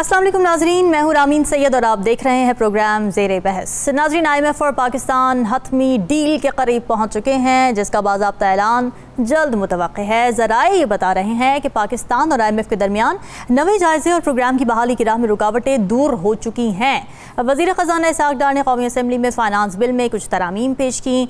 अस्सलाम वालेकुम नाजरीन, मैं हूँ रामीन सैयद और आप देख रहे हैं प्रोग्राम ज़ेरे बहस। नाजरीन, IMF और पाकिस्तान हतमी डील के करीब पहुँच चुके हैं, जिसका बाज़ाब्ता ऐलान जल्द मुतवक्के है। ज़राए ये बता रहे हैं कि पाकिस्तान और IMF के दरमियान नए जायज़े और प्रोग्राम की बहाली की राह में रुकावटें दूर हो चुकी हैं। वज़ीर ख़जाना इसाक डार ने कौमी असम्बली में फ़ाइनांस बिल में कुछ तरामीम पेश की।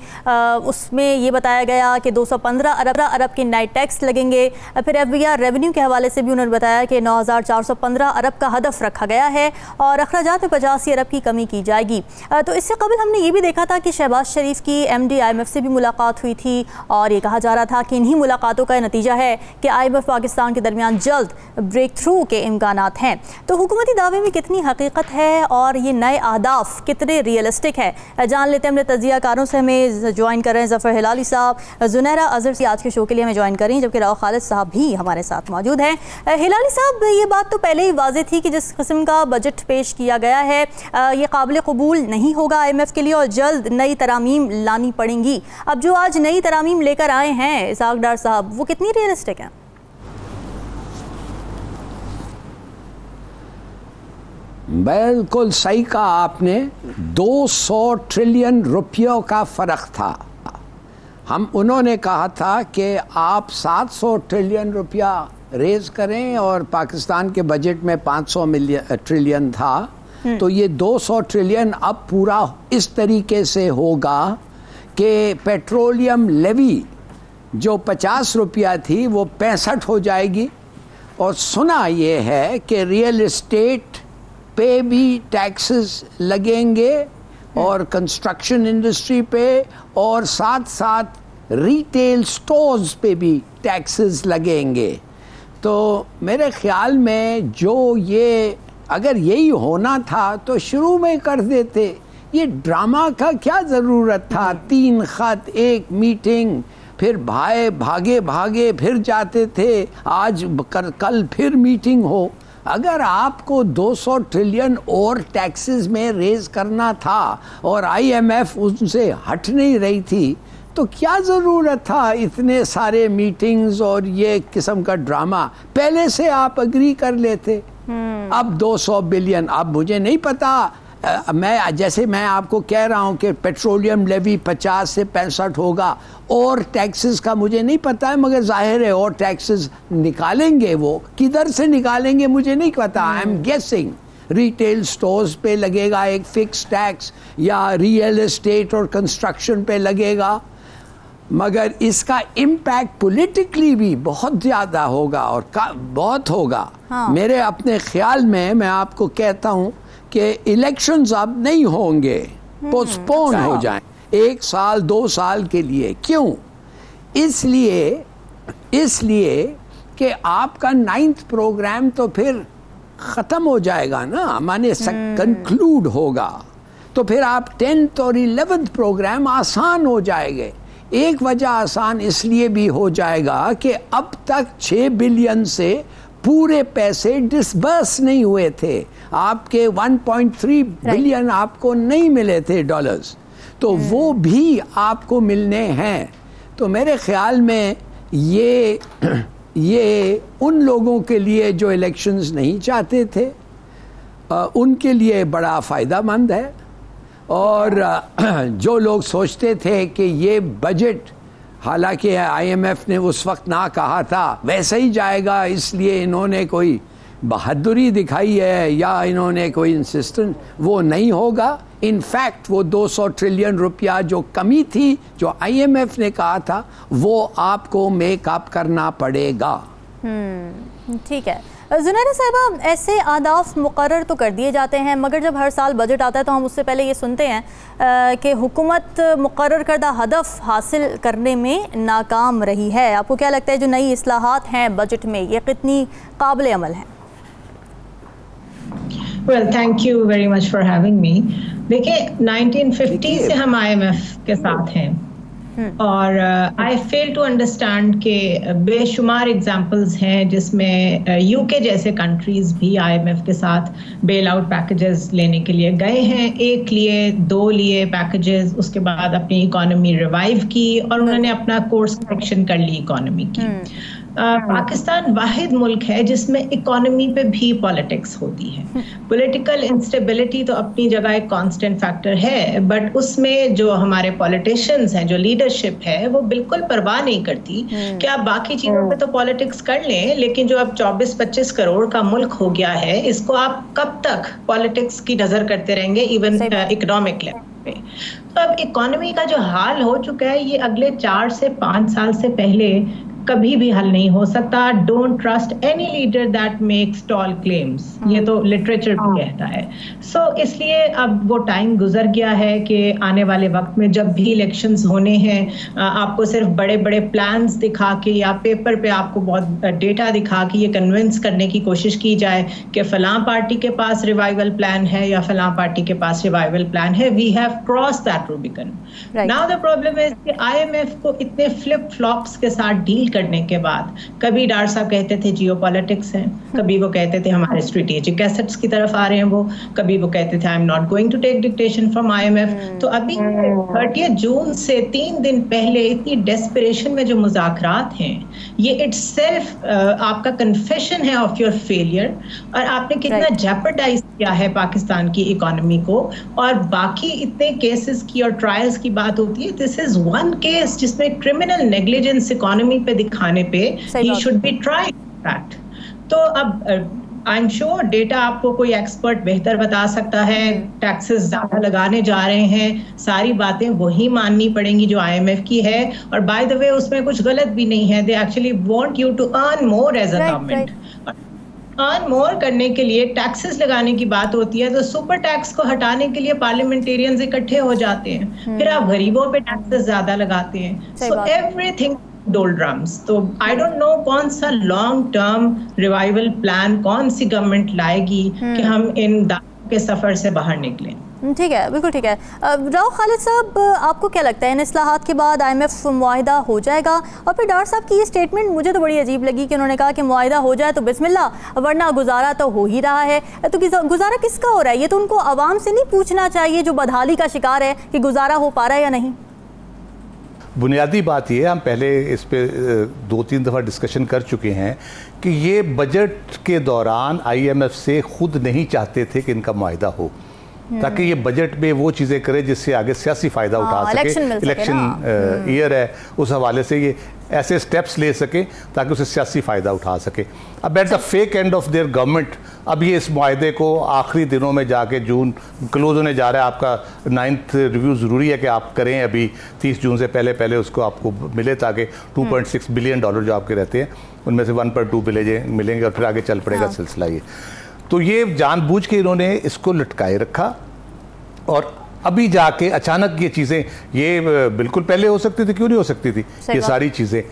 उसमें ये बताया गया कि 215 अरब के नए टैक्स लगेंगे। फिर FBR रेवेन्यू के हवाले से भी उन्होंने बताया कि 9415 अरब का हदफ रखा गया है और अखराजात में 85 अरब की कमी की जाएगी। तो इससे कबल हमने ये भी देखा था कि शहबाज शरीफ की MD IMF से भी मुलाकात हुई थी और ये कहा जा रहा था कि इन्हीं मुलाकातों का नतीजा है कि IMF पाकिस्तान के दरमियान जल्द ब्रेक थ्रू के इम्कानात हैं। तो हुकूमती दावे में कितनी हकीकत है और ये नए अहदाफ कितने रियलिस्टिक है, जान लेते हैं। अपने तजियाकारों से हमें ज्वाइन कर रहे हैं ज़फ़र हिलाली साहब, ज़ुनैरा अज़हर से आज के शो के लिए हमें ज्वाइन करें, जबकि राव खालिद साहब भी हमारे साथ मौजूद हैं। हिलाली साहब, ये बात तो पहले ही वाज़ेह थी कि जिस किस्म का बजट पेश किया गया है ये काबिल कबूल नहीं होगा IMF के लिए और जल्द नई तरामीम लानी पड़ेंगी। अब जो आज नई तरामीम लेकर आए हैं इसाक डार साहब, वो कितनी रियलिस्टिक है? बिल्कुल सही कहा आपने। 200 ट्रिलियन रुपयों का फ़र्क था। उन्होंने कहा था कि आप 700 ट्रिलियन रुपया रेज करें और पाकिस्तान के बजट में 500 ट्रिलियन था, तो ये 200 ट्रिलियन अब पूरा इस तरीके से होगा कि पेट्रोलियम लेवी जो 50 रुपया थी वो 65 हो जाएगी। और सुना ये है कि रियल एस्टेट पे भी टैक्सेस लगेंगे और कंस्ट्रक्शन इंडस्ट्री पे और साथ साथ रिटेल स्टोर्स पे भी टैक्सेस लगेंगे। तो मेरे ख्याल में जो ये अगर यही होना था तो शुरू में कर देते। ये ड्रामा का क्या ज़रूरत था? 3 खत, 1 मीटिंग, फिर भागे भागे फिर जाते थे, आज कल फिर मीटिंग हो। अगर आपको 200 ट्रिलियन और टैक्सेस में रेज करना था और IMF उनसे हट नहीं रही थी, तो क्या ज़रूरत था इतने सारे मीटिंग्स और ये किस्म का ड्रामा? पहले से आप अग्री कर लेते। अब 200 बिलियन, अब मुझे नहीं पता, मैं आपको कह रहा हूँ कि पेट्रोलियम लेवी 50 से 65 होगा और टैक्सेस का मुझे नहीं पता है, मगर जाहिर है और टैक्सेस निकालेंगे। वो किधर से निकालेंगे मुझे नहीं पता। I am guessing retail stores पे लगेगा एक फिक्स टैक्स या रियल एस्टेट और कंस्ट्रक्शन पे लगेगा, मगर इसका इम्पैक्ट पॉलिटिकली भी बहुत ज़्यादा होगा और बहुत होगा। हाँ। मेरे अपने ख्याल में मैं आपको कहता हूँ कि इलेक्शंस अब नहीं होंगे, पोस्टपोन हो जाएं 1 साल 2 साल के लिए। क्यों? इसलिए कि आपका 9th प्रोग्राम तो फिर ख़त्म हो जाएगा ना, माने कंक्लूड होगा, तो फिर आप 10th और 11th प्रोग्राम आसान हो जाएंगे। एक वजह आसान इसलिए भी हो जाएगा कि अब तक 6 बिलियन से पूरे पैसे डिसबर्स नहीं हुए थे। आपके 1.3 बिलियन आपको नहीं मिले थे डॉलर्स, तो वो भी आपको मिलने हैं। तो मेरे ख्याल में ये उन लोगों के लिए जो इलेक्शंस नहीं चाहते थे उनके लिए बड़ा फ़ायदामंद है। और जो लोग सोचते थे कि ये बजट, हालांकि IMF ने उस वक्त ना कहा था, वैसे ही जाएगा, इसलिए इन्होंने कोई बहादुरी दिखाई है या इन्होंने कोई इंसिस्टेंस, वो नहीं होगा। इनफैक्ट वो 200 ट्रिलियन रुपया जो कमी थी जो IMF ने कहा था वो आपको मेकअप करना पड़ेगा। ठीक है ज़ुनैरा साहिबा, ऐसे आदाफ मुकर्रर तो कर दिए जाते हैं, मगर जब हर साल बजट आता है तो हम उससे पहले ये सुनते हैं कि हुकूमत मुकर्रर करदा हदफ हासिल करने में नाकाम रही है। आपको क्या लगता है जो नई इस्लाहात हैं बजट में, ये कितनी काबिल अमल हैं? Well, thank you very much for having me. देखिए 1950 से हम IMF के साथ हैं और आई फेल टू अंडरस्टैंड के बेशुमार एग्जांपल्स हैं जिसमें यूके जैसे कंट्रीज भी आईएमएफ के साथ बेल आउट पैकेजेस लेने के लिए गए हैं। एक लिए, दो लिए पैकेजेस, उसके बाद अपनी इकोनॉमी रिवाइव की और उन्होंने अपना कोर्स करेक्शन कर ली इकोनॉमी की। पाकिस्तान वाहिद मुल्क है जिसमें इकोनॉमी पे भी पॉलिटिक्स होती है। पॉलिटिकल इंस्टेबिलिटी तो अपनी जगह एक कांस्टेंट फैक्टर है, बट उसमें जो हमारे पॉलिटिशियंस हैं, जो लीडरशिप है, वो बिल्कुल परवाह नहीं करती कि आप बाकी चीजों पे तो पॉलिटिक्स कर लें, लेकिन जो अब 24-25 करोड़ का मुल्क हो गया है, इसको आप कब तक पॉलिटिक्स की नजर करते रहेंगे, इवन इकोनॉमिक लेवल पे। तो अब इकोनॉमी का जो हाल हो चुका है, ये अगले 4 से 5 साल से पहले कभी भी हल नहीं हो सकता। Don't trust any leader that makes toll claims, ये तो लिटरेचर भी कहता है। सो इसलिए अब वो टाइम गुजर गया है कि आने वाले वक्त में जब भी इलेक्शंस होने हैं, आपको सिर्फ बड़े बड़े प्लान्स दिखा के या पेपर पे आपको बहुत डेटा दिखा के ये कन्विंस करने की कोशिश की जाए कि फलां पार्टी के पास रिवाइवल प्लान है या फलां पार्टी के पास रिवाइवल प्लान है। We have cross that Rubicon. Now the problem is कि आईएमएफ को इतने फ्लिप फ्लॉप्स के साथ डील करने के बाद, कभी डॉक्टर साहब कहते थे जियोपॉलिटिक्स है, कभी वो कहते थे हमारे स्ट्रेटेजिक एसेट्स की तरफ आ रहे हैं वो, कभी वो कहते थे I am not going to take dictation from IMF. तो अभी 30 जून से 3 दिन पहले इतनी डेस्परेशन में जो मुज़ाकरात हैं, ये इटसेल्फ आपका कन्फेशन है ऑफ योर फेलियर, और आपने कितना जेपर्डाइज किया है पाकिस्तान की इकोनॉमी को। और बाकी इतने केसेस की और ट्रायल्स की बात होती है, दिस इज वन केस जिसमें क्रिमिनल नेग्लिजेंस इकोनॉमी पे दिखाने पे he should be tried that. तो अब आई एम श्योर डेटा आपको कोई एक्सपर्ट बेहतर बता सकता है, टैक्सेस ज्यादा लगाने जा रहे हैं, सारी बातें वही माननी पड़ेंगी जो आईएमएफ की है। और बाय द वे उसमें कुछ गलत भी नहीं है, they actually want you to earn more as a government. Earn more करने के लिए टैक्सेस लगाने की बात होती है, तो सुपर टैक्स को हटाने के लिए पार्लियामेंटेरियंस इकट्ठे हो जाते हैं, फिर आप गरीबों पे टैक्सेस ज्यादा लगाते हैं। So everything डोलड्रम्स। तो आई डोंट नो कौन सा लॉन्ग टर्म रिवाइवल प्लान कौन सी गवर्नमेंट लाएगी कि हम इन दावों के सफर से बाहर निकलें। ठीक है, बिल्कुल ठीक है। राव खालिद साहब, आपको क्या लगता है इन इस्लाहात के बाद आईएमएफ मुआहिदा हो जाएगा? और फिर डॉक्टर साहब की ये स्टेटमेंट मुझे तो बड़ी अजीब लगी कि उन्होंने कहा कि मुआहिदा हो जाए तो बिस्मिल्लाह, वरना गुजारा तो हो ही रहा है। तो गुजारा किसका हो रहा है? ये तो उनको आवाम से नहीं पूछना चाहिए जो बदहाली का शिकार है कि गुजारा हो पा रहा है या नहीं? बुनियादी बात ये, हम पहले इस पे 2-3 दफ़ा डिस्कशन कर चुके हैं कि ये बजट के दौरान आईएमएफ से खुद नहीं चाहते थे कि इनका मुआहिदा हो, ताकि ये बजट में वो चीज़ें करे जिससे आगे सियासी फ़ायदा उठा सके। इलेक्शन ईयर है, उस हवाले से ये ऐसे स्टेप्स ले सके ताकि उसे सियासी फ़ायदा उठा सके। अब at the fake end of their government, अब ये इस मुआहदे को आखिरी दिनों में जाके, जून क्लोज होने जा रहा है, आपका 9th रिव्यू ज़रूरी है कि आप करें अभी 30 जून से पहले पहले उसको आपको मिले, ताकि $2.6 बिलियन जो आपके रहते हैं उनमें से 1.2 मिलेंगे और फिर आगे चल पड़ेगा सिलसिला ये। तो ये जानबूझ के इन्होंने इसको लटकाए रखा, और अभी जाके अचानक ये चीज़ें, ये बिल्कुल पहले हो सकती थी, क्यों नहीं हो सकती थी ये सारी चीज़ें।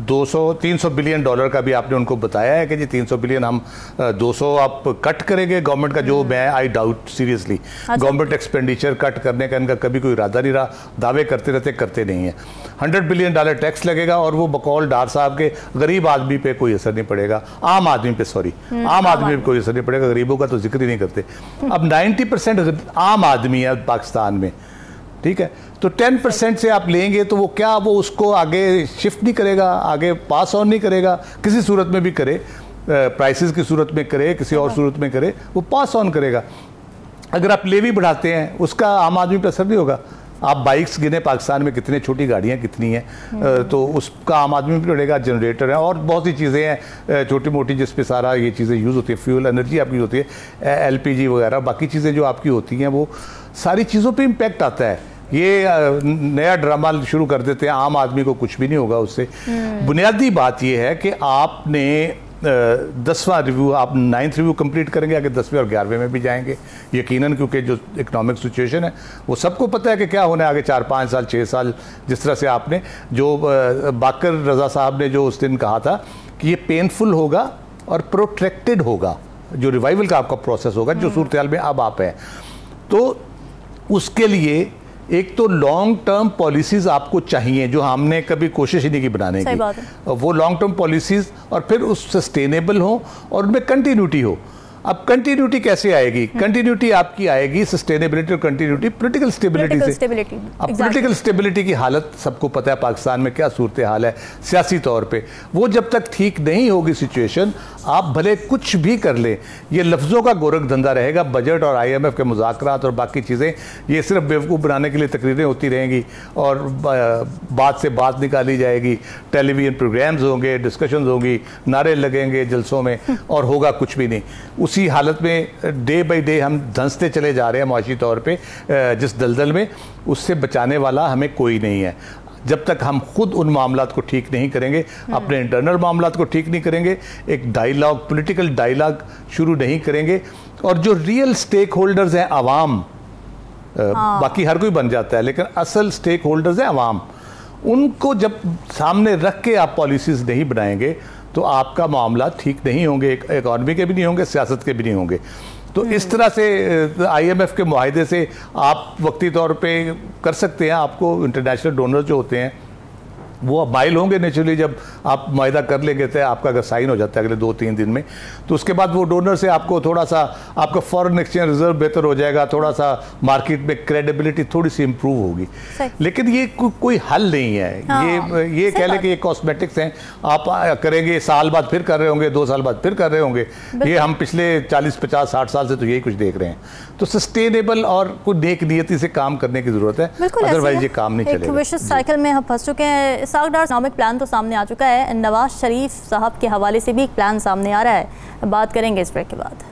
200-300 बिलियन डॉलर का भी आपने उनको बताया है कि जी 300 बिलियन हम 200 आप कट करेंगे गवर्नमेंट का, जो मैं I doubt seriously government expenditure cut करने का इनका कभी कोई इरादा नहीं रहा, दावे करते रहते, करते नहीं है। $100 बिलियन टैक्स लगेगा और वो बकौल डार साहब के गरीब आदमी पे कोई असर नहीं पड़ेगा, आम आदमी पे, सॉरी आम आदमी पे कोई असर नहीं पड़ेगा, गरीबों का तो जिक्र ही नहीं करते। अब 90% आम आदमी है पाकिस्तान में, ठीक है, तो 10% से आप लेंगे तो वो क्या, वो उसको आगे शिफ्ट नहीं करेगा, आगे पास ऑन नहीं करेगा, किसी सूरत में भी करे, प्राइसेस की सूरत में करे, किसी और सूरत में करे, वो पास ऑन करेगा। अगर आप लेवी बढ़ाते हैं उसका आम आदमी पर असर नहीं होगा। आप बाइक्स गिने पाकिस्तान में कितने, छोटी गाड़ियाँ कितनी हैं, तो उसका आम आदमी भी बढ़ेगा, जनरेटर है और बहुत सी चीज़ें हैं छोटी मोटी जिस पे सारा ये चीज़ें यूज़ होती है, फ्यूल एनर्जी आपकी होती है, LPG वगैरह, बाकी चीज़ें जो आपकी होती हैं, वो सारी चीज़ों पे इम्पेक्ट आता है। ये नया ड्रामा शुरू कर देते हैं, आम आदमी को कुछ भी नहीं होगा उससे। बुनियादी बात ये है कि आपने 10वां रिव्यू, आप 9th रिव्यू कंप्लीट करेंगे, आगे 10वें और 11वें में भी जाएंगे यकीनन, क्योंकि जो इकोनॉमिक सिचुएशन है वो सबको पता है कि क्या होना है आगे 4-5 साल 6 साल। जिस तरह से आपने जो बाकर रजा साहब ने जो उस दिन कहा था कि ये पेनफुल होगा और प्रोट्रैक्टेड होगा, जो रिवाइवल का आपका प्रोसेस होगा, जो सूरत हाल में अब आप हैं, तो उसके लिए एक तो लॉन्ग टर्म पॉलिसीज आपको चाहिए जो हमने कभी कोशिश ही नहीं की बनाने की, वो लॉन्ग टर्म पॉलिसीज, और फिर उस सस्टेनेबल हो और उनमें कंटिन्यूटी हो। अब कंटिन्यूटी कैसे आएगी? कंटिन्यूटी आपकी आएगी सस्टेनेबिलिटी और कंटिन्यूटी पॉलिटिकल स्टेबिलिटी से। अब पॉलिटिकल स्टेबिलिटी की हालत सबको पता है पाकिस्तान में क्या सूरत हाल है सियासी तौर पे, वो जब तक ठीक नहीं होगी सिचुएशन, आप भले कुछ भी कर लें, ये लफ्ज़ों का गोरख धंधा रहेगा। बजट और IMF के मुज़ाकरात और बाकी चीज़ें ये सिर्फ बेवकूफ़ बनाने के लिए तकरीरें होती रहेंगी और बात से बात निकाली जाएगी, टेलीविज़न प्रोग्राम्स होंगे, डिस्कशंस होंगी, नारे लगेंगे जलसों में, और होगा कुछ भी नहीं। उसी हालत में डे बाई डे हम धंसते चले जा रहे हैं मुआशी तौर पे जिस दलदल में, उससे बचाने वाला हमें कोई नहीं है। जब तक हम खुद उन मामलात को ठीक नहीं करेंगे, अपने इंटरनल मामलात को ठीक नहीं करेंगे, एक डायलॉग, पॉलिटिकल डायलॉग शुरू नहीं करेंगे, और जो रियल स्टेक होल्डर्स हैं अवाम, बाकी हर कोई बन जाता है लेकिन असल स्टेक होल्डर्स हैं अवाम, उनको जब सामने रख के आप पॉलिसीज नहीं बनाएंगे तो आपका मामला ठीक नहीं होंगे, इकॉनमी के भी नहीं होंगे, सियासत के भी नहीं होंगे। तो इस तरह से IMF के मुआहदे से आप वक्ती तौर पे कर सकते हैं। आपको इंटरनेशनल डोनर जो होते हैं वो माइल होंगे नेचुरली, जब आप मुआहदा कर लेंगे तो आपका अगर साइन हो जाता है अगले 2-3 दिन में, तो उसके बाद वो डोनर से आपको थोड़ा सा, आपका फॉरेन एक्सचेंज रिजर्व बेहतर हो जाएगा, थोड़ा सा मार्केट में क्रेडिबिलिटी थोड़ी सी इंप्रूव होगी। लेकिन ये कोई हल नहीं है। हाँ, ये कह लें कि ये कॉस्मेटिक्स हैं, आप करेंगे, साल बाद फिर कर रहे होंगे, 2 साल बाद फिर कर रहे होंगे। ये हम पिछले 40-50-60 साल से तो यही कुछ देख रहे हैं। तो सस्टेनेबल और कुछ नेक नियति से काम करने की जरूरत है, अदरवाइज ये काम नहीं चलेगा। विशेष साइकिल में हम फंस चुके हैं। इस्लामिक प्लान तो सामने आ चुका है, नवाज शरीफ साहब के हवाले से भी एक प्लान सामने आ रहा है, बात करेंगे इस ब्रेक के बाद।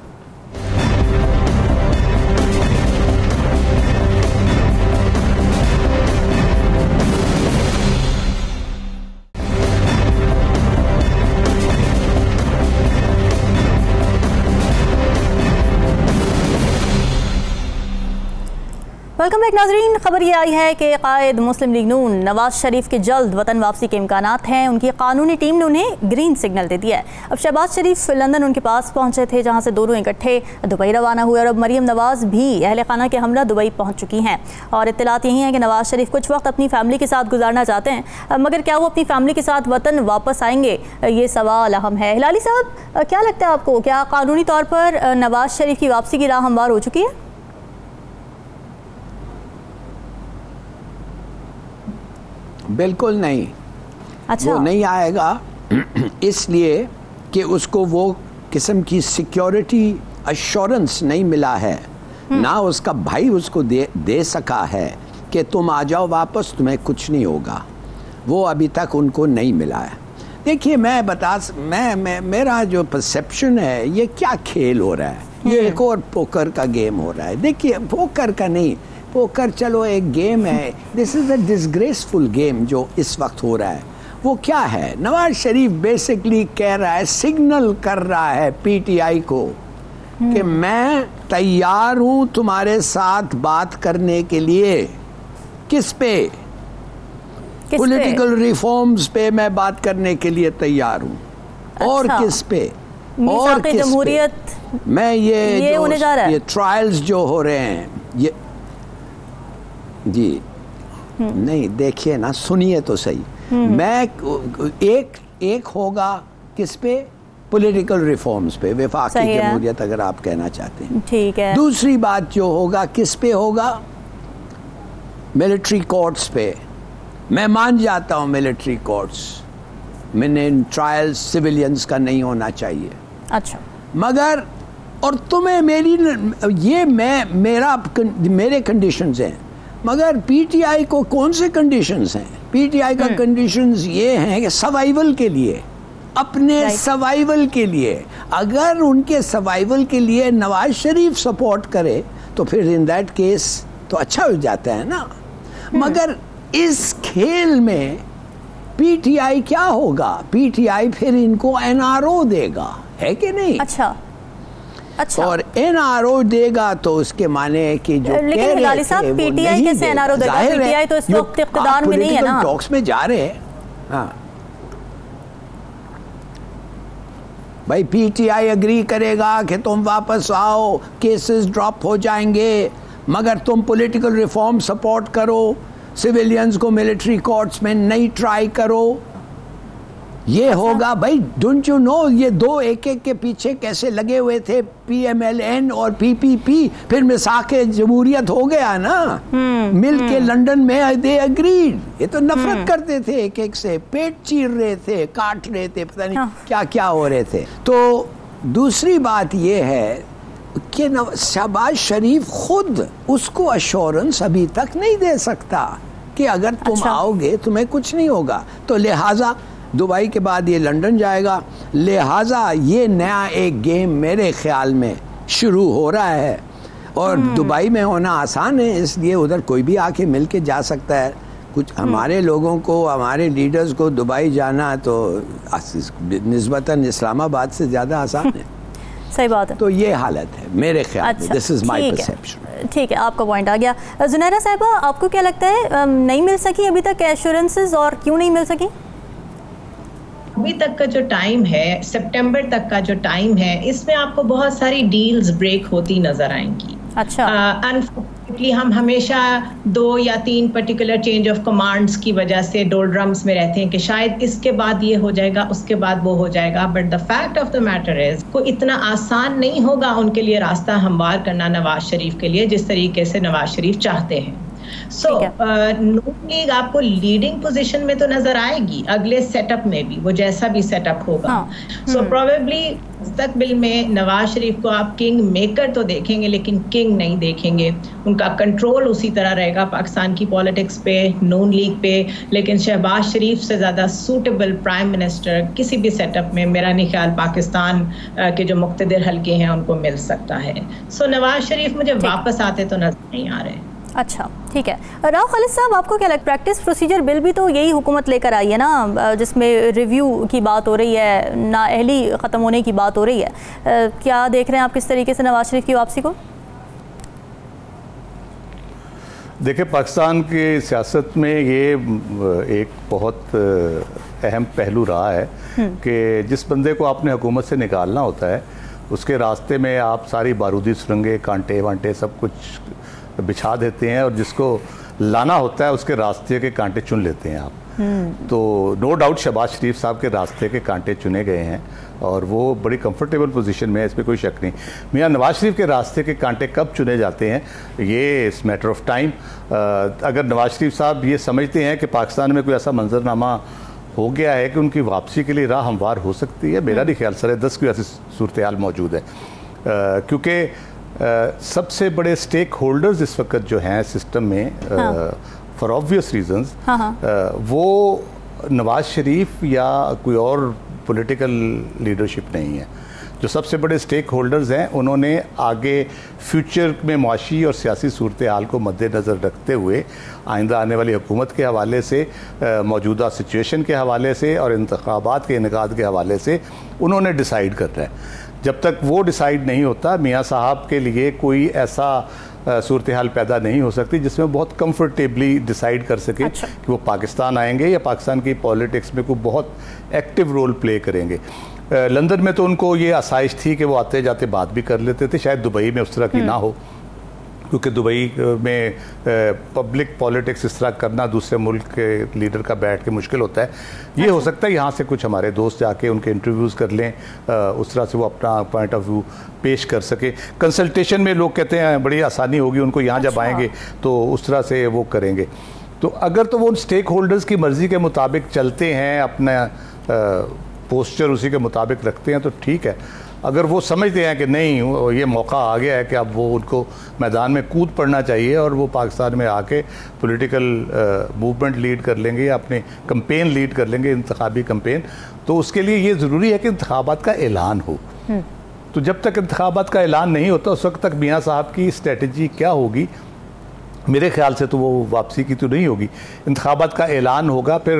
वेलकम बैक नाजरीन। खबर ये आई है कि कायद मुस्लिम लीग नून नवाज शरीफ के जल्द वतन वापसी के इम्कानात हैं। उनकी कानूनी टीम ने उन्हें ग्रीन सिग्नल दे दिया है। अब शहबाज शरीफ लंदन उनके पास पहुंचे थे, जहां से दोनों इकट्ठे दुबई रवाना हुए, और अब मरियम नवाज भी अहले खाना के हमरा दुबई पहुंच चुकी हैं। और इत्तलात यही है कि नवाज शरीफ कुछ वक्त अपनी फैमिली के साथ गुजारना चाहते हैं, मगर क्या वो अपनी फैमिली के साथ वतन वापस आएंगे, ये सवाल अहम है। हिलाली साहब, क्या लगता है आपको, क्या कानूनी तौर पर नवाज शरीफ की वापसी की राह हमवार हो चुकी है? बिल्कुल नहीं। अच्छा। वो नहीं आएगा इसलिए कि उसको वो किस्म की सिक्योरिटी अश्योरेंस नहीं मिला है, ना उसका भाई उसको दे सका है कि तुम आ जाओ वापस, तुम्हें कुछ नहीं होगा। वो अभी तक उनको नहीं मिला है। देखिए, मेरा जो परसेप्शन है, ये क्या खेल हो रहा है, ये एक और पोकर का गेम हो रहा है। देखिए, पोकर का नहीं, पोकर चलो एक गेम है, this is a disgraceful game जो इस वक्त हो रहा है। वो क्या है, नवाज शरीफ बेसिकली कह रहा है, सिग्नल कर रहा है PTI को कि मैं तैयार हूं तुम्हारे साथ बात करने के लिए। किस पे? पॉलिटिकल रिफॉर्म्स पे मैं बात करने के लिए तैयार हूं। अच्छा। और किस पे? और किस जमहूरियत पे? मैं ये होने जा रहा है, ये ट्रायल्स जो हो रहे हैं, ये जी नहीं, देखिए ना, सुनिए तो सही। मैं एक होगा किस पे? पॉलिटिकल रिफॉर्म्स पे, वफाकी जमहूरियत अगर आप कहना चाहते हैं, ठीक है। दूसरी बात जो होगा किस पे होगा? मिलिट्री कोर्ट्स पे। मैं मान जाता हूँ मिलिट्री कोर्ट्स, मैंने ट्रायल्स सिविलियंस का नहीं होना चाहिए। अच्छा। मगर और तुम्हें मेरे कंडीशंस हैं, मगर PTI को कौन से कंडीशंस हैं? PTI का कंडीशंस ये हैं कि सर्वाइवल के लिए, अपने सर्वाइवल के लिए, अगर उनके सर्वाइवल के लिए नवाज शरीफ सपोर्ट करे तो फिर इन दैट केस तो अच्छा हो जाता है ना। मगर इस खेल में PTI क्या होगा? PTI फिर इनको NRO देगा, है कि नहीं? अच्छा। और NRO देगा तो उसके माने कि जो लेकिन हिलाली साहब, PTI कैसे NRO देगा? PTI तो इस वक्त इख्तिदार में नहीं है ना। टॉक्स में जा रहे हैं। हाँ भाई, PTI एग्री करेगा कि तुम वापस आओ, केसेस ड्रॉप हो जाएंगे, मगर तुम पॉलिटिकल रिफॉर्म सपोर्ट करो, सिविलियंस को मिलिट्री कोर्ट्स में नहीं ट्राई करो, ये होगा। भाई डोंट यू नो ये दो एक एक के पीछे कैसे लगे हुए थे, PMLN और PPP, फिर मिसाके जमहूरियत हो गया ना, मिल के लंदन में दे अग्रीड। ये तो नफरत करते थे एक एक से, पेट चीर रहे थे, काट रहे थे, पता नहीं क्या क्या हो रहे थे। तो दूसरी बात ये है कि शहबाज शरीफ खुद उसको अश्योरेंस अभी तक नहीं दे सकता कि अगर तुम आओगे तुम्हें कुछ नहीं होगा। तो लिहाजा दुबई के बाद ये लंदन जाएगा, लिहाजा ये नया एक गेम मेरे ख्याल में शुरू हो रहा है। और दुबई में होना आसान है, इसलिए उधर कोई भी आके मिल के जा सकता है। कुछ हमारे लोगों को, हमारे लीडर्स को दुबई जाना तो निस्बतन इस्लामाबाद से ज़्यादा आसान है। सही बात है। तो ये हालत है मेरे ख्याल में। This is my perception. ठीक है, आपका पॉइंट आ गया। जुनैरा साहिबा, आपको क्या लगता है नहीं मिल सकी अभी तक एश्योरेंसेस, और क्यों नहीं मिल सकी? अभी तक का जो टाइम है, सितंबर तक का जो टाइम है, इसमें आपको बहुत सारी डील्स ब्रेक होती नजर आएंगी। अच्छा। अनफॉर्चुनेटली हम हमेशा 2 या 3 पर्टिकुलर चेंज ऑफ कमांड्स की वजह से डोलड्रम्स में रहते हैं कि शायद इसके बाद ये हो जाएगा, उसके बाद वो हो जाएगा। But the fact of the matter is को इतना आसान नहीं होगा उनके लिए रास्ता हमवार करना नवाज शरीफ के लिए, जिस तरीके से नवाज शरीफ चाहते हैं। सो नून लीग आपको लीडिंग पोजीशन में तो नजर आएगी अगले सेटअप में भी, वो जैसा भी सेटअप होगा। सो प्रोबेबली मुस्तकबिल में नवाज शरीफ को आप किंग मेकर तो देखेंगे, लेकिन किंग नहीं देखेंगे। उनका कंट्रोल उसी तरह रहेगा पाकिस्तान की पॉलिटिक्स पे, नून लीग पे, लेकिन शहबाज शरीफ से ज़्यादा सूटेबल प्राइम मिनिस्टर किसी भी सेटअप में मेरा नहीं ख्याल पाकिस्तान के जो मुख्तदिर हल्के हैं उनको मिल सकता है। सो नवाज शरीफ मुझे वापस आते तो नजर नहीं आ रहे। अच्छा, ठीक है। राव खालिद साहब, आपको क्या लगता है, प्रैक्टिस प्रोसीजर बिल भी तो यही हुकूमत लेकर आई है ना, जिसमें रिव्यू की बात हो रही है, नाअहली ख़त्म होने की बात हो रही है। क्या देख रहे हैं आप किस तरीके से नवाज शरीफ की वापसी को? देखिए, पाकिस्तान की सियासत में ये एक बहुत अहम पहलू रहा है कि जिस बंदे को आपने हुकूमत से निकालना होता है उसके रास्ते में आप सारी बारूदी सुरंगें, कांटे वांटे सब कुछ बिछा देते हैं, और जिसको लाना होता है उसके रास्ते के कांटे चुन लेते हैं आप। तो नो डाउट शहबाज शरीफ साहब के रास्ते के कांटे चुने गए हैं और वो बड़ी कंफर्टेबल पोजीशन में है, इसमें कोई शक नहीं। मियां नवाज शरीफ के रास्ते के कांटे कब चुने जाते हैं ये इस मैटर ऑफ टाइम। अगर नवाज शरीफ साहब ये समझते हैं कि पाकिस्तान में कोई ऐसा मंजरनामा हो गया है कि उनकी वापसी के लिए राह हमवार हो सकती है, मेरा नहीं ख्याल सर 10 की ऐसी सूरत हाल मौजूद है। क्योंकि सबसे बड़े स्टेक होल्डर्स इस वक्त जो हैं सिस्टम में, फॉर ऑब्वियस रीजंस, वो नवाज शरीफ या कोई और पॉलिटिकल लीडरशिप नहीं है। जो सबसे बड़े स्टेक होल्डर्स हैं उन्होंने आगे फ्यूचर में मुआशी और सियासी सूरत हाल को मद्देनज़र रखते हुए आइंदा आने वाली हुकूमत के हवाले से, मौजूदा सिचुएशन के हवाले से और इंतखाबात के इनेकाद के हवाले से उन्होंने डिसाइड करना है। जब तक वो डिसाइड नहीं होता, मियाँ साहब के लिए कोई ऐसा सूरत हाल पैदा नहीं हो सकती जिसमें बहुत कंफर्टेबली डिसाइड कर सके कि वो पाकिस्तान आएंगे या पाकिस्तान की पॉलिटिक्स में कोई बहुत एक्टिव रोल प्ले करेंगे। लंदन में तो उनको ये आसाइश थी कि वो आते जाते बात भी कर लेते थे, शायद दुबई में उस तरह की ना हो, क्योंकि दुबई में पब्लिक पॉलिटिक्स इस तरह करना दूसरे मुल्क के लीडर का बैठ के मुश्किल होता है। ये हो सकता है यहाँ से कुछ हमारे दोस्त जाके उनके इंटरव्यूज़ कर लें, उस तरह से वो अपना पॉइंट ऑफ व्यू पेश कर सके। कंसल्टेशन में लोग कहते हैं बड़ी आसानी होगी उनको, यहाँ जब आएंगे तो उस तरह से वो करेंगे। तो अगर तो वो उन स्टेक होल्डर्स की मर्ज़ी के मुताबिक चलते हैं, अपना पोस्चर उसी के मुताबिक रखते हैं तो ठीक है। अगर वो समझते हैं कि नहीं ये मौका आ गया है कि अब वो उनको मैदान में कूद पड़ना चाहिए और वो पाकिस्तान में आके पॉलिटिकल मूवमेंट लीड कर लेंगे या अपने कैंपेन लीड कर लेंगे, इंतखाबी कैंपेन, तो उसके लिए ये ज़रूरी है कि इंतखाबात का ऐलान हो। तो जब तक इंतखाबात का ऐलान नहीं होता उस वक्त तक मियाँ साहब की स्ट्रेटजी क्या होगी मेरे ख्याल से तो वो वापसी की तो नहीं होगी। इंतखाबात का ऐलान होगा, फिर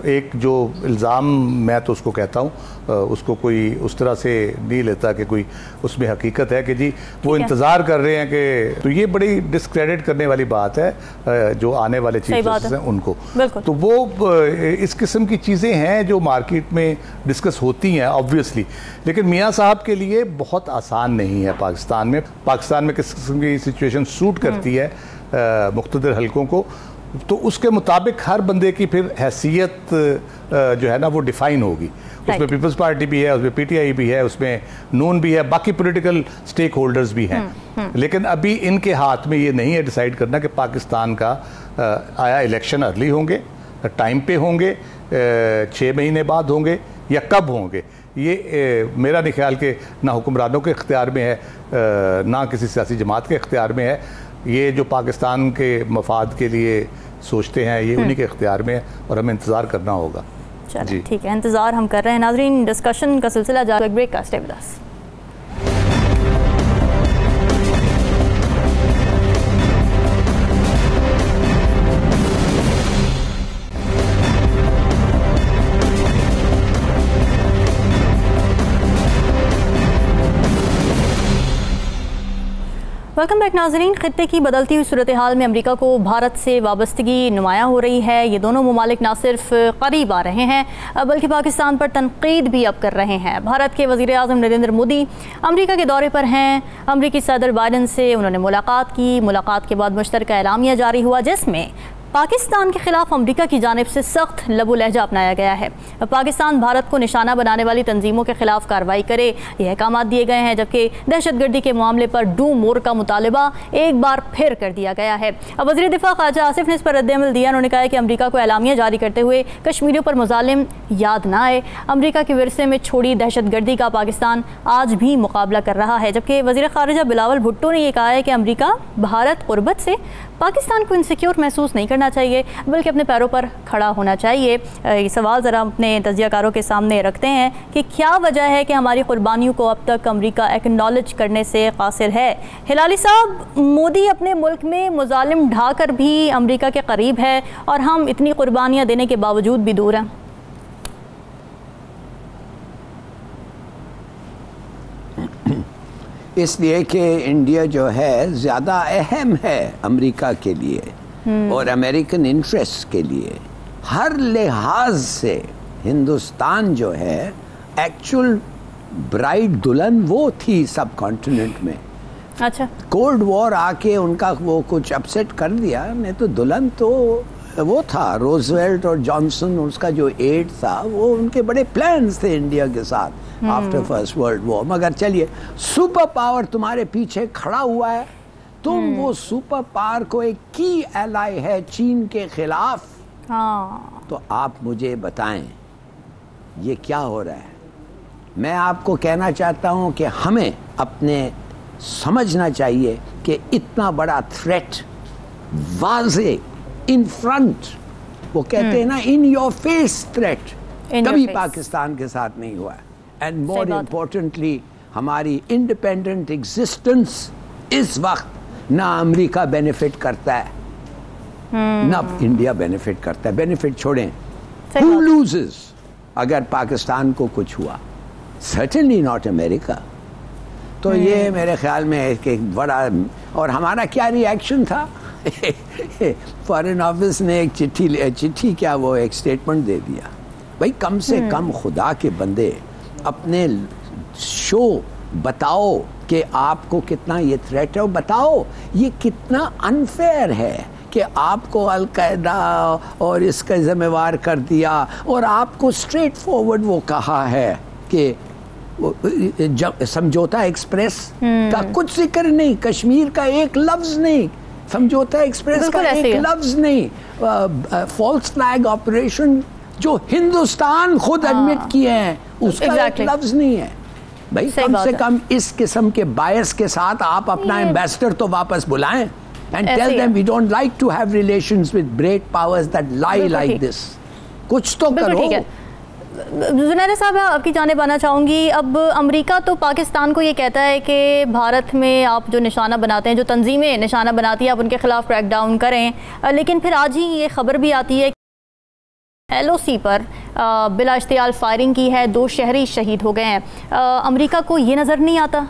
एक जो इल्ज़ाम, मैं तो उसको कहता हूँ, उसको कोई उस तरह से नहीं लेता कि कोई उसमें हकीकत है कि जी वो इंतज़ार कर रहे हैं कि, तो ये बड़ी डिस्क्रेडिट करने वाली बात है जो आने वाले चीफ जस्टिस हैं उनको। तो वो इस किस्म की चीज़ें हैं जो मार्केट में डिस्कस होती हैं ऑब्वियसली, लेकिन मियाँ साहब के लिए बहुत आसान नहीं है। पाकिस्तान में किस किस्म की सिचुएशन सूट करती है मुख्तलिफ हलकों को, तो उसके मुताबिक हर बंदे की फिर हैसियत जो है ना वो डिफाइन होगी। उसमें पीपल्स पार्टी भी है, उसमें पीटीआई भी है, उसमें नून भी है, बाकी पॉलिटिकल स्टेक होल्डर्स भी हैं। लेकिन अभी इनके हाथ में ये नहीं है डिसाइड करना कि पाकिस्तान का आया इलेक्शन अर्ली होंगे, टाइम पे होंगे, 6 महीने बाद होंगे या कब होंगे। ये मेरा नहीं ख्याल कि ना हुक्मरानों के इख्तियार में है, ना किसी सियासी जमात के इख्तियार में है। ये जो पाकिस्तान के मफाद के लिए सोचते हैं ये उन्हीं के इख्तियार में है और हमें इंतज़ार करना होगा। चलिए ठीक है, इंतज़ार हम कर रहे हैं। नाज़रीन, डिस्कशन का सिलसिला जारी, ब्रेक का, stay with us. Welcome back नाज़रीन। ख़ित्ते की बदलती हुई सूरत हाल में अमरीका को भारत से वाबस्तगी नुमायाँ हो रही है। ये दोनों ममालिक ना सिर्फ करीब आ रहे हैं बल्कि पाकिस्तान पर तनकीद भी अब कर रहे हैं। भारत के वज़ीर आज़म नरेंद्र मोदी अमरीका के दौरे पर हैं। अमरीकी सदर बाइडन से उन्होंने मुलाकात की। मुलाकात के बाद मुश्तरका एलामिया जारी हुआ जिसमें पाकिस्तान के खिलाफ अमरीका की जानिब से सख्त लबो लहजा अपनाया गया है। पाकिस्तान भारत को निशाना बनाने वाली तंजीमों के खिलाफ कार्रवाई करे, यह अहकाम दिए गए हैं। जबकि दहशतगर्दी के मामले पर डू मोर का मुतालबा एक बार फिर कर दिया गया है। अब वज़ीर दिफा ख्वाजा आसिफ ने इस पर रद्द-ए-अमल दिया। उन्होंने कहा कि अमरीका को एलामिया जारी करते हुए कश्मीरियों पर मुजालिम याद ना आए। अमरीका के विरसे में छोड़ी दहशतगर्दी का पाकिस्तान आज भी मुकाबला कर रहा है। जबकि वज़ीर ख़ारिजा बिलावल भुट्टो ने यह कहा है कि अमरीका भारत क़ुर्बत से पाकिस्तान को इनसिक्योर महसूस नहीं करना चाहिए बल्कि अपने पैरों पर खड़ा होना चाहिए। ये सवाल ज़रा अपने तजियाकारों के सामने रखते हैं कि क्या वजह है कि हमारी कुर्बानियों को अब तक अमरीका एक्नॉलेज करने से कासिर है। हिलाली साहब, मोदी अपने मुल्क में मुजालिम ढाकर भी अमरीका के करीब है और हम इतनी कुर्बानियाँ देने के बावजूद भी दूर हैं। इसलिए कि इंडिया जो है ज़्यादा अहम है अमेरिका के लिए और अमेरिकन इंटरेस्ट के लिए। हर लिहाज से हिंदुस्तान जो है एक्चुअल ब्राइड दुल्हन वो थी सब कॉन्टिनेंट में। अच्छा, कोल्ड वॉर आके उनका वो कुछ अपसेट कर दिया, नहीं तो दुल्हन तो वो था रोजवेल्ट और जॉनसन, उसका जो एड था वो उनके बड़े प्लान्स थे इंडिया के साथ आफ्टर फर्स्ट वर्ल्ड वॉर। मगर चलिए, सुपर पावर तुम्हारे पीछे खड़ा हुआ है, तुम वो सुपर पावर को एक की एलाई है चीन के खिलाफ। तो आप मुझे बताएं ये क्या हो रहा है। मैं आपको कहना चाहता हूं कि हमें अपने समझना चाहिए कि इतना बड़ा थ्रेट वाज़े इन फ्रंट, वो कहते हैं ना इन योर फेस थ्रेट, कभी पाकिस्तान के साथ नहीं हुआ है। एंड मोर इम्पोर्टेंटली हमारी इंडिपेंडेंट एग्जिस्टेंस इस वक्त ना अमेरिका बेनिफिट करता है ना इंडिया बेनिफिट करता है। बेनिफिट छोड़ें, who loses अगर पाकिस्तान को कुछ हुआ? Certainly not America। तो ये मेरे ख्याल में एक बड़ा, और हमारा क्या रिएक्शन था फॉरेन ऑफिस ने एक चिट्ठी क्या वो एक स्टेटमेंट दे दिया, भाई कम से कम खुदा के बंदे अपने शो बताओ कि आपको कितना ये थ्रेट है, और बताओ ये कितना अनफेयर है कि आपको अलकायदा और इसका जिम्मेवार कर दिया और आपको स्ट्रेट फॉरवर्ड वो कहा है कि समझौता एक्सप्रेस का कुछ जिक्र नहीं, कश्मीर का एक लफ्ज नहीं, समझौता एक्सप्रेस का एक लफ्ज नहीं, फॉल्स फ्लैग ऑपरेशन जो हिंदुस्तान खुद एडमिट किए हैं उसका एक लफ्ज नहीं है। भाई कम से कम इस किस्म के बायस के साथ आप अपना एम्बेसडर तो वापस बुलाएं and tell them we don't like to have relations with great powers that lie like this। कुछ तो करो। जुनैरा साहब, आपकी जानिब आना चाहूँगी। अब अमेरिका तो पाकिस्तान को ये कहता है कि भारत में आप जो निशाना बनाते हैं, जो तंजीमें निशाना बनाती हैं, आप उनके ख़िलाफ़ क्रैकडाउन करें, लेकिन फिर आज ही ये ख़बर भी आती है LOC पर बिला इश्तियाल फायरिंग की है, 2 शहरी शहीद हो गए हैं। अमेरिका को ये नज़र नहीं आता?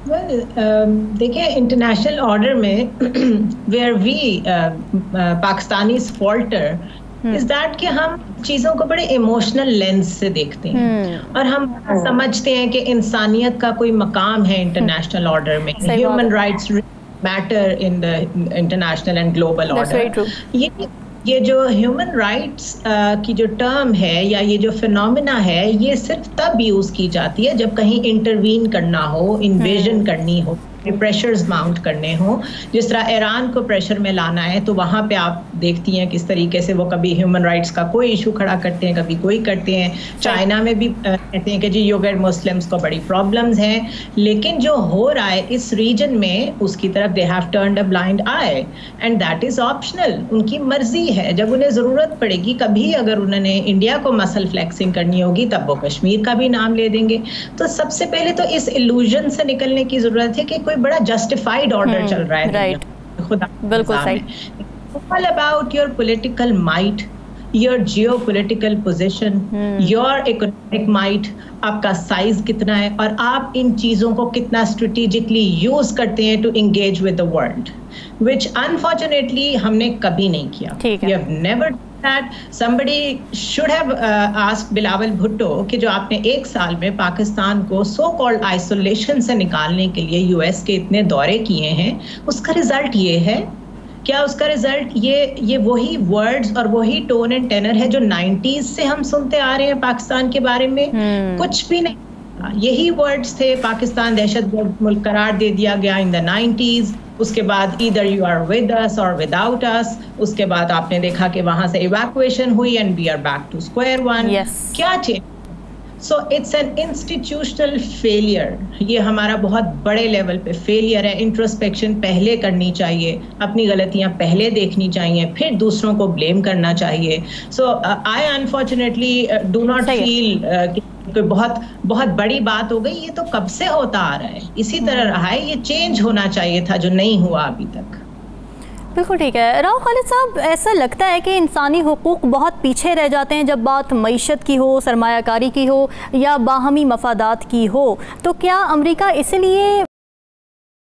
देखिए, इंटरनेशनल ऑर्डर में where we Pakistanis falter is that कि हम चीज़ों को बड़े इमोशनल लेंस से देखते हैं और हम समझते हैं कि इंसानियत का कोई मकाम है इंटरनेशनल ऑर्डर में, human rights matter in the international and global order. ये जो ह्यूमन राइट्स की जो टर्म है या ये जो फिनोमिना है, ये सिर्फ तब यूज़ की जाती है जब कहीं इंटरवीन करना हो, इन्वेजन करनी हो, प्रेशर्स माउंट करने हो। जिस तरह ईरान को प्रेशर में लाना है, तो वहाँ पे आप देखती हैं किस तरीके से वो कभी ह्यूमन राइट्स का कोई इशू खड़ा करते हैं, कभी कोई करते हैं। चाइना में भी कहते हैं कि जी यूगर मुस्लिम्स को बड़ी प्रॉब्लम्स हैं, लेकिन जो हो रहा है इस रीजन में उसकी तरफ they have turned a blind I and that is optional. उनकी मर्जी है, जब उन्हें ज़रूरत पड़ेगी कभी अगर उन्होंने इंडिया को मसल फ्लेक्सिंग करनी होगी तब वो कश्मीर का भी नाम ले देंगे। तो सबसे पहले तो इस इल्यूजन से निकलने की ज़रूरत है कि कोई बड़ा जस्टिफाइड ऑर्डर चल रहा है। राइट, खुदा बिल्कुल सही। All about your political might, your geopolitical position, your economic might, आपका साइज कितना है और आप इन चीजों को कितना स्ट्रेटेजिकली यूज करते हैं to engage with the world, which unfortunately हमने कभी नहीं किया। We have never that somebody should have asked Bilawal Bhutto कि जो आपने 1 साल में पाकिस्तान को सो कॉल्ड आइसोलेशन से निकालने के लिए US के इतने दौरे किए हैं, उसका रिजल्ट ये है क्या? उसका रिजल्ट ये वही वर्ड्स और वही टोन एंड टेनर है जो 90s से हम सुनते आ रहे हैं पाकिस्तान के बारे में। कुछ भी नहीं, यही वर्ड्स थे। पाकिस्तान दहशतगर्द मुल्क करार दे दिया गया इन द 90s। उसके बाद either you are with us or without अस। उसके बाद आपने देखा कि वहां से इवैक्यूएशन हुई and we are back to square one. क्या change? So it's an institutional failure. ये हमारा बहुत बड़े लेवल पे फेलियर है। इंट्रोस्पेक्शन पहले करनी चाहिए, अपनी गलतियां पहले देखनी चाहिए, फिर दूसरों को ब्लेम करना चाहिए। So I unfortunately do not feel कि कोई बहुत बड़ी बात हो गई। ये तो कब से होता आ रहा है, इसी तरह रहा है। ये चेंज होना चाहिए था जो नहीं हुआ अभी तक। बिल्कुल ठीक है। राव खालिद साहब, ऐसा लगता है कि इंसानी हुकूक बहुत पीछे रह जाते हैं जब बात मईशत की हो, सरमायाकारी की हो या बाहमी मफादात की हो। तो क्या अमेरिका इसलिए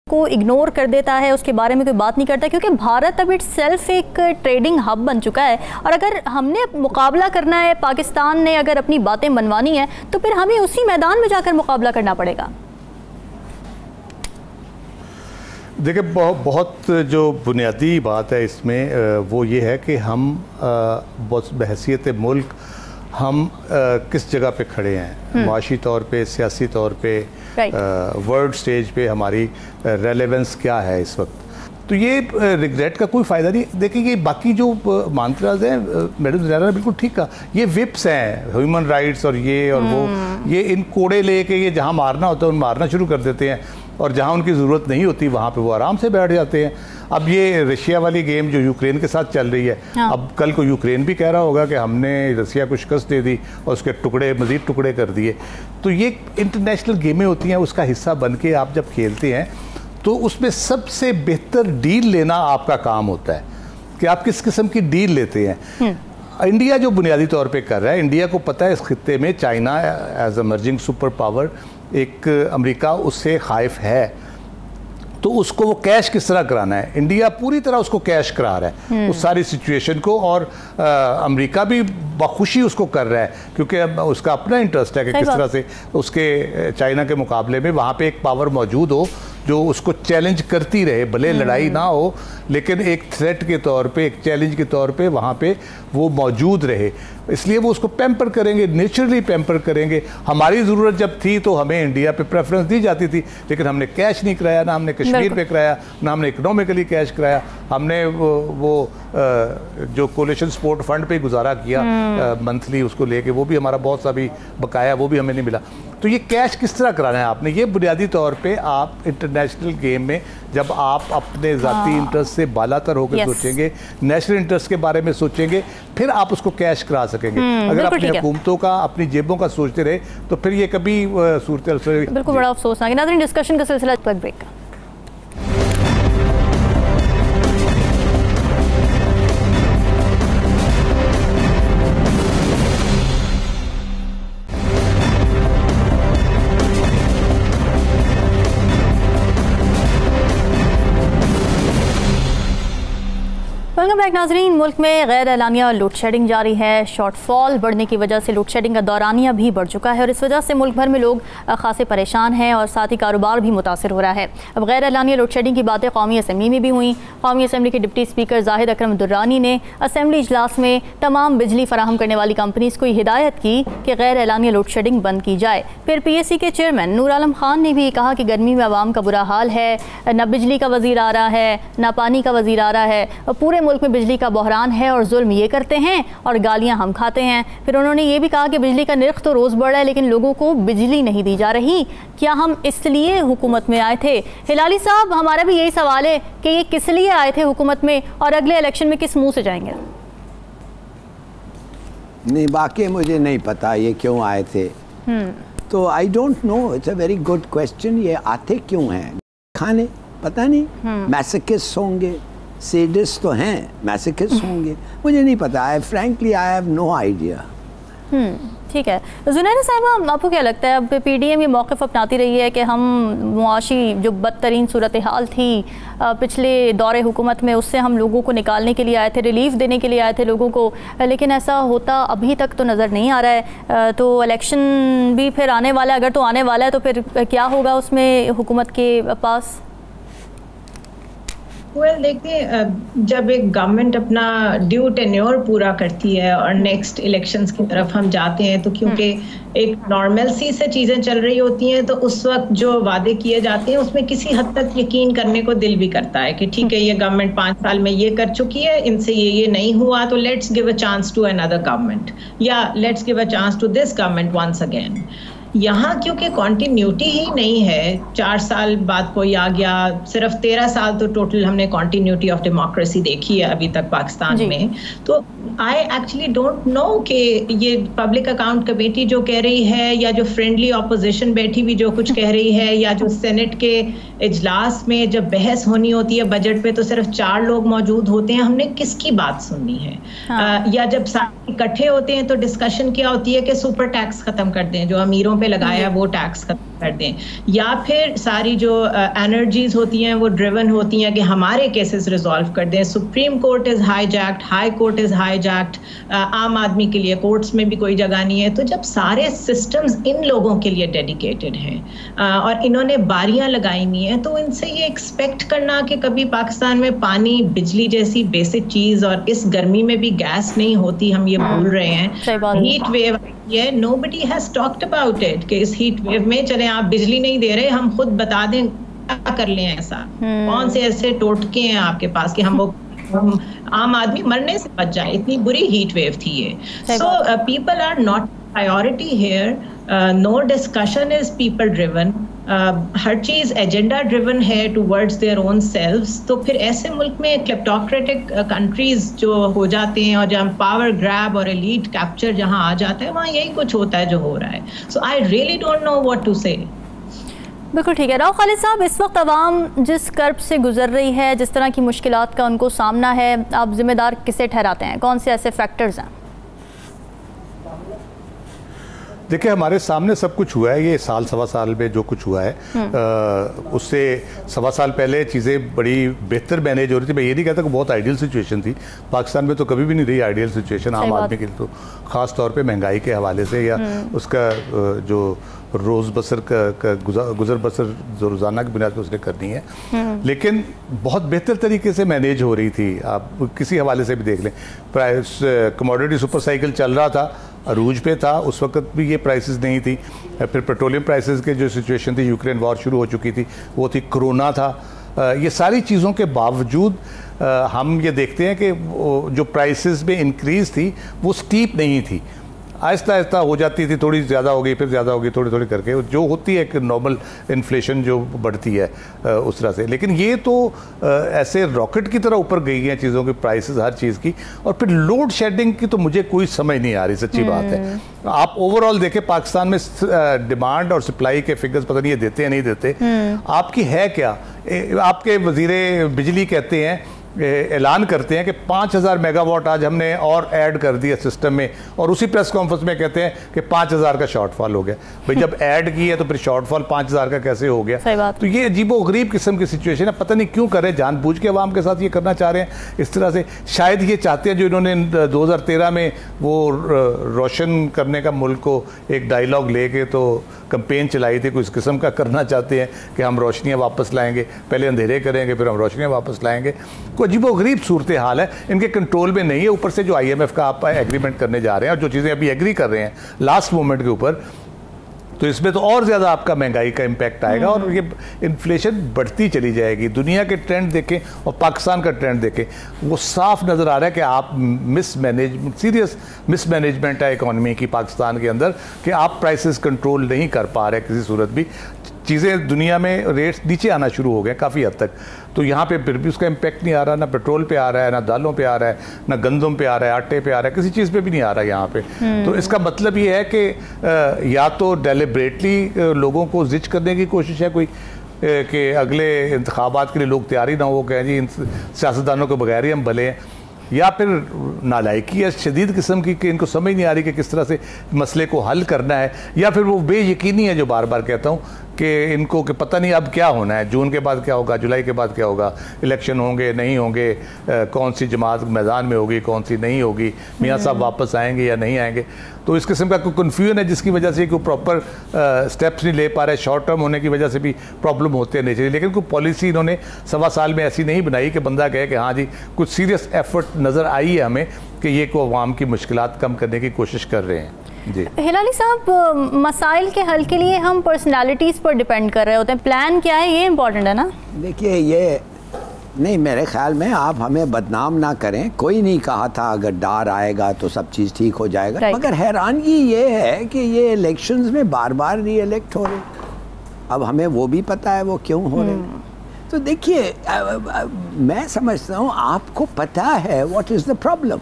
को इग्नोर कर देता है, उसके बारे में कोई बात नहीं करता? क्योंकि भारत अब इट्स सेल्फ एक ट्रेडिंग हब बन चुका है और अगर हमने मुकाबला करना है, पाकिस्तान ने अगर अपनी बातें मनवानी है तो फिर हमें उसी मैदान में जाकर मुकाबला करना पड़ेगा। देखिए, बहुत जो बुनियादी बात है इसमें वो ये है कि हम बहैसियत मुल्क हम किस जगह पे खड़े हैं, माशी तौर पे, सियासी तौर पे, वर्ल्ड स्टेज पे हमारी रेलेवेंस क्या है इस वक्त। तो ये रिग्रेट का कोई फ़ायदा नहीं। देखिए, ये बाकी जो मांत्राज हैं, मैडम जुनैरा ने बिल्कुल ठीक कहा, ये विप्स हैं, ह्यूमन राइट्स और ये और वो, ये इन कोड़े लेके ये जहाँ मारना होता है उन मारना शुरू कर देते हैं और जहाँ उनकी ज़रूरत नहीं होती वहाँ पे वो आराम से बैठ जाते हैं। अब ये रशिया वाली गेम जो यूक्रेन के साथ चल रही है, अब कल को यूक्रेन भी कह रहा होगा कि हमने रशिया को शिकस्त दे दी और उसके टुकड़े मज़ीद टुकड़े कर दिए। तो ये इंटरनेशनल गेमें होती हैं, उसका हिस्सा बन के आप जब खेलते हैं तो उसमें सबसे बेहतर डील लेना आपका काम होता है कि आप किस किस्म की डील लेते हैं। इंडिया जो बुनियादी तौर पे कर रहा है, इंडिया को पता है इस खित्ते में China as emerging super power, एक अमेरिका उससे खाइफ है, तो उसको वो कैश किस तरह कराना है। इंडिया पूरी तरह उसको कैश करा रहा है उस सारी सिचुएशन को, और अमेरिका भी बखुशी उसको कर रहा है क्योंकि उसका अपना इंटरेस्ट है कि किस तरह से उसके चाइना के मुकाबले में वहाँ पे एक पावर मौजूद हो जो उसको चैलेंज करती रहे, भले लड़ाई ना हो लेकिन एक थ्रेट के तौर पे, एक चैलेंज के तौर पे वहाँ पे वो मौजूद रहे। इसलिए वो उसको पैम्पर करेंगे, नेचुरली पैम्पर करेंगे। हमारी ज़रूरत जब थी तो हमें इंडिया पे प्रेफरेंस दी जाती थी, लेकिन हमने कैश नहीं कराया, ना हमने कश्मीर पे कराया, ना हमने इकोनॉमिकली कैश कराया। हमने वो जो कोलिशन सपोर्ट फंड पे गुजारा किया मंथली, उसको लेके वो भी हमारा बहुत सा भी बकाया, वो भी हमें नहीं मिला। तो ये कैश किस तरह कराना है आपने? ये बुनियादी तौर पे आप इंटरनेशनल गेम में जब आप अपने ज़ाती इंटरेस्ट से बालातर होकर सोचेंगे, नेशनल इंटरेस्ट के बारे में सोचेंगे, फिर आप उसको कैश करा सकेंगे। अगर अपनी हुकूमतों का, अपनी जेबों का सोचते रहे तो फिर ये कभी सूरत बिल्कुल बड़ा अफसोस है। नाज़रीन, डिस्कशन का सिलसिला ब्रेक का। वेलकम बैक नाजरीन। मुल्क में गैर एलानिया लोड शेडिंग जारी है। शॉर्टफॉल बढ़ने की वजह से लोड शेडिंग का दौरानिया भी बढ़ चुका है और इस वजह से मुल्क भर में लोग खासे परेशान हैं और साथ ही कारोबार भी मुतासर हो रहा है। अब गैर एलानिया लोड शेडिंग की बातें कौमी असम्बली में भी हुई। कौमी असम्बली के डिप्टी स्पीकर जाहिद अकरम दुर्रानी ने असम्बली इजलास में तमाम बिजली फराहम करने वाली कंपनीज़ को हिदायत की कि गैर एलानिया लोड शेडिंग बंद की जाए। फिर PSC के चेयरमैन नूर आलम खान ने भी कहा कि गर्मी में आवाम का बुरा हाल है, न बिजली का वजीर आ रहा है, न पानी का वजीर आ रहा है, पूरे मुल्क में बिजली का बहरान है और जुल्म ये करते हैं और गालियां हम खाते हैं। फिर उन्होंने ये भी कहा कि बिजली का निर्ख तो रोज़ बढ़ रहा है लेकिन लोगों को बिजली नहीं दी जा रही। क्या हम इसलिए हुकूमत में आए थे? हिलाली साहब, हमारा भी यही सवाल है कि ये किस लिए आए थे हुकूमत में और अगले इलेक्शन में किस मुंह से जाएंगे? नहीं, बाकी मुझे नहीं पता ये क्यों आए थे। तो I don't know, it's a very good question. ये आते क्यों हैं? खाने, पता नहीं। मैसोकिस्ट होंगे, सेडिस्ट तो हैं, मैसोकिस्ट होंगे, मुझे नहीं पता। I frankly I have no idea. ठीक है। जुनैना साहिबा, आपको क्या लगता है अब PDM ये मौक़िफ़ अपनाती रही है कि हम मुआशी जो बदतरीन सूरत हाल थी पिछले दौरे हुकूमत में, उससे हम लोगों को निकालने के लिए आए थे, रिलीफ देने के लिए आए थे लोगों को, लेकिन ऐसा होता अभी तक तो नज़र नहीं आ रहा है। तो इलेक्शन भी फिर आने वाला है, अगर तो आने वाला है तो फिर क्या होगा उसमें हुकूमत के पास? देखिए, जब एक गवर्नमेंट अपना ड्यू टेन्योर पूरा करती है और नेक्स्ट इलेक्शंस की तरफ हम जाते हैं, तो क्योंकि एक नॉर्मलसी से चीज़ें चल रही होती हैं तो उस वक्त जो वादे किए जाते हैं उसमें किसी हद तक यकीन करने को दिल भी करता है कि ठीक है, ये गवर्नमेंट 5 साल में ये कर चुकी है, इनसे ये नहीं हुआ, तो let's give a chance to another government या let's give a chance to this government once again. यहाँ क्योंकि कॉन्टिन्यूटी ही नहीं है, 4 साल बाद कोई आ गया, सिर्फ 13 साल तो टोटल हमने कॉन्टिन्यूटी ऑफ डेमोक्रेसी देखी है अभी तक पाकिस्तान में। तो आई एक्चुअली डोंट नो कि ये पब्लिक अकाउंट कमेटी जो कह रही है या जो फ्रेंडली ऑपोजिशन बैठी भी जो कुछ कह रही है या जो सेनेट के इजलास में जब बहस होनी होती है बजट पे तो सिर्फ 4 लोग मौजूद होते हैं, हमने किसकी बात सुननी है? या जब सारे इकट्ठे होते हैं तो डिस्कशन क्या होती है कि सुपर टैक्स खत्म कर दें, जो अमीरों पे लगाया वो टैक्स खत्म कर दें, या फिर सारी जो एनर्जीज होती हैं वो ड्रिवन होती हैं कि हमारे केसेस रिजॉल्व कर दें। Supreme court is hijacked, high court is hijacked, आम आदमी के लिए कोर्ट्स में भी कोई जगह नहीं है। तो जब सारे सिस्टम्स इन लोगों के लिए डेडिकेटेड हैं और इन्होंने बारियां लगाई हुई हैं, तो इनसे ये एक्सपेक्ट करना कि कभी पाकिस्तान में पानी, बिजली जैसी बेसिक चीज और इस गर्मी में भी गैस नहीं होती, हम ये भूल रहे हैं। हीट वेव ये nobody has talked about it कि इस हीट वेव में चले आप बिजली नहीं दे रहे, हम खुद बता दें क्या कर लें, ऐसा कौन से ऐसे टोटके हैं आपके पास कि हम आम आदमी मरने से बच जाए, इतनी बुरी हीट वेव थी ये। So people are not priority here, no discussion is people driven, हर चीज एजेंडा ड्रिवन है टुवर्ड्स देयर ओन सेल्व्स। तो फिर ऐसे मुल्क में क्लेप्टोक्रेटिक कंट्रीज जो हो जाते हैं और जहाँ पावर ग्रैब और एलीट कैप्चर जहाँ आ जाता है, वहाँ यही कुछ होता है जो हो रहा है। So I really don't know what to say. बिल्कुल ठीक है। राव खालिद साहब, इस वक्त आवाम जिस कर्ब से गुजर रही है, जिस तरह की मुश्किलात का उनको सामना है, आप जिम्मेदार किसे ठहराते हैं? कौन से ऐसे फैक्टर्स हैं? देखिए हमारे सामने सब कुछ हुआ है, ये साल सवा साल में जो कुछ हुआ है उससे सवा साल पहले चीज़ें बड़ी बेहतर मैनेज हो रही थी। मैं ये नहीं कहता कि बहुत आइडियल सिचुएशन थी, पाकिस्तान में तो कभी भी नहीं रही आइडियल सिचुएशन आम आदमी के लिए, तो ख़ास तौर पे महंगाई के हवाले से या उसका जो रोज़ बसर का गुजर बसर जो रोज़ाना की बुनियाद पर उसने करनी है, लेकिन बहुत बेहतर तरीके से मैनेज हो रही थी। आप किसी हवाले से भी देख लें, प्राइस कमोडिटी सुपर साइकिल चल रहा था, अरूज पे था, उस वक्त भी ये प्राइसेस नहीं थी। फिर पेट्रोलियम प्राइसेस के जो सिचुएशन थी, यूक्रेन वॉर शुरू हो चुकी थी, वो थी, कोरोना था। ये सारी चीज़ों के बावजूद हम ये देखते हैं कि जो प्राइसेस में इंक्रीज़ थी वो स्टीप नहीं थी, आहिस्ता आहिस्ता हो जाती थी, थोड़ी ज़्यादा हो गई, फिर ज़्यादा हो गई, थोड़ी थोड़ी करके जो होती है एक नॉर्मल इन्फ्लेशन जो बढ़ती है उस तरह से। लेकिन ये तो ऐसे रॉकेट की तरह ऊपर गई हैं चीज़ों की प्राइसेस, हर चीज़ की। और फिर लोड शेडिंग की तो मुझे कोई समझ नहीं आ रही, सच्ची बात है। आप ओवरऑल देखें पाकिस्तान में डिमांड और सप्लाई के फिगर्स पता नहीं ये देते हैं नहीं देते, आपकी है क्या? आपके वज़ीरे बिजली कहते हैं, ऐलान करते हैं कि 5000 मेगावाट आज हमने और ऐड कर दिया सिस्टम में, और उसी प्रेस कॉन्फ्रेंस में कहते हैं कि 5000 का शॉर्टफॉल हो गया। भाई जब ऐड की है तो फिर शॉर्टफॉल 5000 का कैसे हो गया? तो ये अजीबोगरीब किस्म की सिचुएशन है, पता नहीं क्यों कर रहे हैं, जानबूझ के अवाम के साथ ये करना चाह रहे हैं इस तरह से। शायद ये चाहते हैं जो इन्होंने 2013 में वो रोशन करने का मुल्क को एक डायलॉग लेके तो कैंपेन चलाई थी, कुछ किस्म का करना चाहते हैं कि हम रोशनियाँ वापस लाएंगे, पहले अंधेरे करेंगे फिर हम रोशनियाँ वापस लाएंगे। कोई अजीबोगरीब सूरत हाल है, इनके कंट्रोल में नहीं है। ऊपर से जो IMF का आप एग्रीमेंट करने जा रहे हैं और जो चीज़ें अभी एग्री कर रहे हैं लास्ट मोमेंट के ऊपर, तो इसमें तो और ज़्यादा आपका महंगाई का इम्पैक्ट आएगा और ये इन्फ्लेशन बढ़ती चली जाएगी। दुनिया के ट्रेंड देखें और पाकिस्तान का ट्रेंड देखें, वो साफ नज़र आ रहा है कि आप सीरियस मिसमैनेजमेंट है इकॉनमी की पाकिस्तान के अंदर, कि आप प्राइसेस कंट्रोल नहीं कर पा रहे किसी सूरत भी। चीज़ें दुनिया में रेट्स नीचे आना शुरू हो गए काफ़ी हद तक, तो यहाँ पे फिर भी उसका इम्पैक्ट नहीं आ रहा, ना पेट्रोल पे आ रहा है, ना दालों पे आ रहा है, ना गंदम पे आ रहा है, आटे पे आ रहा है, किसी चीज़ पे भी नहीं आ रहा है यहाँ पे। तो इसका मतलब ये है कि या तो डेलिब्रेटली लोगों को जिच करने की कोशिश है कोई, कि अगले इंतखाबात के लिए लोग तैयारी ना हो, कहें जी इन सियासतदानों के बगैर ही हम भले हैं, या फिर नालायकी है शदीद किस्म की कि इनको समझ नहीं आ रही कि किस तरह से मसले को हल करना है, या फिर वो बेयकीनी है जो बार बार कहता हूँ कि इनको कि पता नहीं अब क्या होना है, जून के बाद क्या होगा, जुलाई के बाद क्या होगा, इलेक्शन होंगे नहीं होंगे, कौन सी जमात मैदान में होगी कौन सी नहीं होगी, मियाँ साहब वापस आएंगे या नहीं आएंगे। तो इस किस्म का कोई कन्फ्यूजन है जिसकी वजह से कोई प्रॉपर स्टेप्स नहीं ले पा रहे, शॉर्ट टर्म होने की वजह से भी प्रॉब्लम होते नहीं चाहिए। लेकिन कोई पॉलिसी इन्होंने सवा साल में ऐसी नहीं बनाई कि बंदा कहे कि हाँ जी कुछ सीरियस एफर्ट नज़र आई है हमें कि ये को अवाम की मुश्किलात कम करने की कोशिश कर रहे हैं। जी हिलाली साहब, मसाइल के हल के लिए हम पर्सनालिटीज़ पर डिपेंड कर रहे होते हैं, प्लान क्या है ये इम्पोर्टेंट है ना। देखिए ये नहीं, मेरे ख्याल में आप हमें बदनाम ना करें, कोई नहीं कहा था अगर डार आएगा तो सब चीज़ ठीक हो जाएगा, मगर हैरानगी ये है कि ये इलेक्शंस में बार बार री इलेक्ट हो रहे, अब हमें वो भी पता है वो क्यों हो रहे। तो देखिए मैं समझता हूँ आपको पता है व्हाट इज़ द प्रॉब्लम,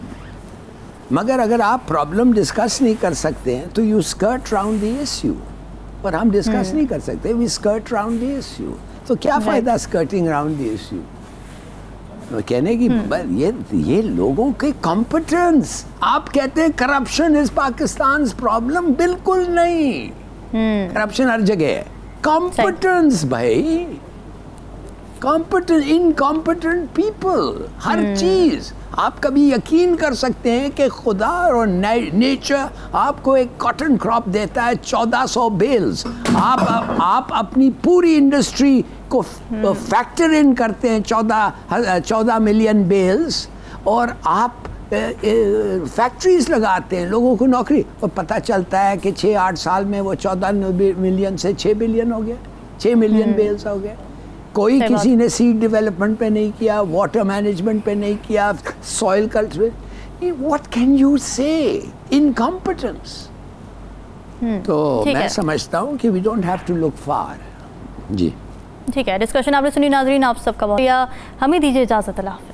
मगर अगर आप प्रॉब्लम डिस्कस नहीं कर सकते हैं तो you skirt round the issue, और हम डिस्कस नहीं कर सकते, we skirt round the issue. तो क्या फ़ायदा स्कर्टिंग राउंड द इश्यू, कहने की ये लोगों के कॉम्पिटेंस। आप कहते हैं करप्शन इज पाकिस्तान प्रॉब्लम, बिल्कुल नहीं, करप्शन हर जगह है। कॉम्पिटेंस भाई, कॉम्पिटेंट इनकॉम्पिटेंट पीपल, हर चीज। आप कभी यकीन कर सकते हैं कि खुदा और नेचर आपको एक कॉटन क्रॉप देता है 1400 बेल्स, आप अपनी पूरी इंडस्ट्री को फैक्टर इन करते हैं 14 मिलियन बेल्स, और आप फैक्ट्रीज लगाते हैं, लोगों को नौकरी, और पता चलता है कि 6-8 साल में वो 14 मिलियन से 6 बिलियन हो गया, 6 मिलियन बेल्स हो गए। कोई किसी ने सीड डेवलपमेंट पे नहीं किया, वाटर मैनेजमेंट पे नहीं किया, soil culture, what can you say, incompetence. तो मैं समझता हूँ कि we don't have to look far. जी ठीक है, डिस्कशन आपने सुनी नाज़रीन, आप सबका बहुत शुक्रिया, हमें दीजिए इजाज़त, अल्लाह हाफ़िज़।